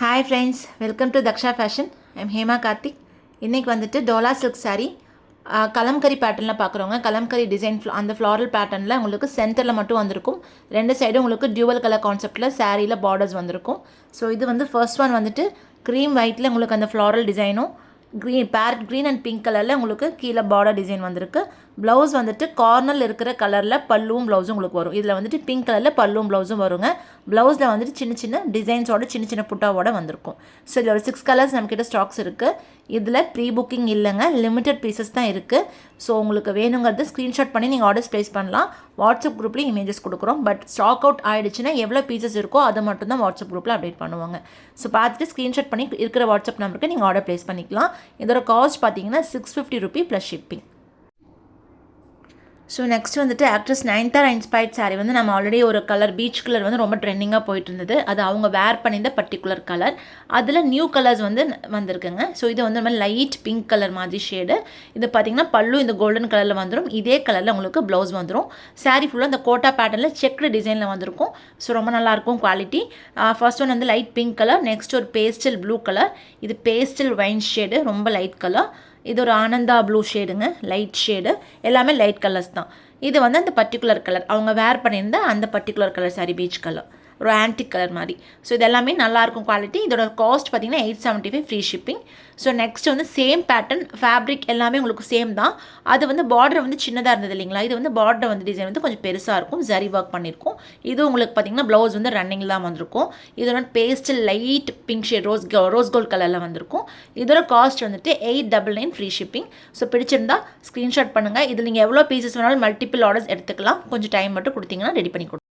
Hi friends, welcome to Daksha Fashion. I'm Hema Karthik. இன்னைக்கு வந்துட்டு Dola silk saree kalamkari பேட்டர்னில் பார்க்குறோங்க. Kalamkari design அந்த ஃப்ளாரல் பேட்டர்னில் உங்களுக்கு சென்டரில் மட்டும் வந்திருக்கும். ரெண்டு சைடும் உங்களுக்கு டியூவல் கலர் கான்செப்டில் சாரியில் பார்டர்ஸ் வந்திருக்கும். ஸோ இது வந்து ஃபர்ஸ்ட் ஒன் வந்துட்டு க்ரீம் ஒயிட்டில் உங்களுக்கு அந்த ஃப்ளாரல் டிசைனும் பேரட் க்ரீன் அண்ட் பிங்க் கலரில் உங்களுக்கு கீழே பார்டர் டிசைன் வந்திருக்கு. ப்ளவுஸ் வந்துட்டு கார்னரில் இருக்கிற கலரில் பல்லுவும் ப்ளவுஸும் உங்களுக்கு வரும். இதில் வந்துட்டு பிங்க் கலரில் பல்லுவும் ப்ளவுஸும் வருங்க. ப்ளவுஸில் வந்துட்டு சின்ன சின்ன டிசைன்ஸோட சின்ன சின்ன புட்டாவோட வந்திருக்கும். ஸோ இதில் ஒரு 6 கலர்ஸ் நம்மக்கிட்ட ஸ்டாக்ஸ் இருக்குது. இதில் ப்ரீ புக்கிங் இல்லைங்க, லிமிட்டட் பீசஸ் தான் இருக்குது. ஸோ உங்களுக்கு வேணுங்கிறது ஸ்க்ரீன்ஷாட் பண்ணி நீங்கள் ஆர்டர்ஸ் ப்ளேஸ் பண்ணலாம். வாட்ஸ்அப் குரூப்லேயும் இமேஜஸ் கொடுக்குறோம். பட் ஸ்டாக் அவுட் ஆகிடுச்சுன்னா எவ்வளோ பீசஸ் இருக்கோ அதை மட்டும் தான் வாட்ஸ்அப் குரூப்பில் அப்டேட் பண்ணுவாங்க. ஸோ பார்த்துட்டு ஸ்க்ரீன்ஷாட் பண்ணி இருக்கிற வாட்ஸ்அப் நம்பருக்கு நீங்கள் ஆர்டர் ப்ளேஸ் பண்ணிக்கலாம். இதோட காஸ்ட் பார்த்தீங்கன்னா 650 Ruby plus shipping. So next வந்துட்டு ஆக்ட்ரஸ் நயன்தாரா இன்ஸ்பயர்ட் saree வந்து நம்ம ஆல்ரெடி ஒரு கலர் பீச் கலர் வந்து ரொம்ப ட்ரெண்டிங்காக போயிட்டு இருந்தது. அது அவங்க வேர் பண்ணியிருந்த பர்டிகுலர் கலர். அதில் நியூ கலர்ஸ் வந்து வந்திருக்குங்க. ஸோ இது வந்து நம்ம லைட் பிங்க் கலர் மாதிரி ஷேடு. இது பார்த்திங்கன்னா பல்லு இந்த கோல்டன் கலரில் வந்துடும். இதே கலரில் உங்களுக்கு ப்ளவுஸ் வந்துடும். saree ஃபுல்லாக இந்த கோட்டா பேட்டர்னில் செக்டு டிசைனில் வந்திருக்கும். ஸோ ரொம்ப நல்லாயிருக்கும் குவாலிட்டி. ஃபர்ஸ்ட் ஒன் வந்து லைட் பிங்க் கலர், நெக்ஸ்ட் ஒரு பேஸ்டல் ப்ளூ கலர், இது பேஸ்டல் வைன் ஷேடு, ரொம்ப லைட் கலர். இது ஒரு ஆனந்தா ப்ளூ ஷேடுங்க, லைட் ஷேடு, எல்லாமே லைட் கலர்ஸ் தான். இது வந்து அந்த பர்டிகுலர் கலர் அவங்க வேர் பண்ணியிருந்த அந்த particular colour sorry peach colour, ஒரு ஆன்டிக் கலர் மாதிரி. ஸோ இது எல்லாமே நல்லாயிருக்கும் குவாலிட்டி. இதோட காஸ்ட் பார்த்தீங்கன்னா 875 ஃப்ரீ ஷிப்பிங். ஸோ நெக்ஸ்ட் வந்து சேம் பேட்டர்ன், ஃபேப்ரிக் எல்லாமே உங்களுக்கு சேம் தான். அது வந்து பார்டர் வந்து சின்னதாக இருந்தது இல்லைங்களா, இது வந்து பார்டர் வந்து டிசைன் வந்து கொஞ்சம் பெருசாக இருக்கும், ஜரி ஒர்க் பண்ணியிருக்கும். இது உங்களுக்கு பார்த்தீங்கன்னா ப்ளவுஸ் வந்து ரன்னிங்கில் தான் வந்திருக்கும். இதோட pastel light pink shade rose gold கலரில் வந்திருக்கும். இதோட காஸ்ட் வந்துட்டு 899 ஃப்ரீ ஷிப்பிங். ஸோ பிடிச்சிருந்தா ஸ்க்ரீன்ஷாட் பண்ணுங்கள். இதில் நீங்கள் எவ்வளோ பீசஸ் வேணாலும் மல்டிபிள் ஆர்டர்ஸ் எடுத்துக்கலாம். கொஞ்சம் டைம் மட்டும் கொடுத்தீங்கன்னா ரெடி பண்ணி கொடுத்துருவோம்.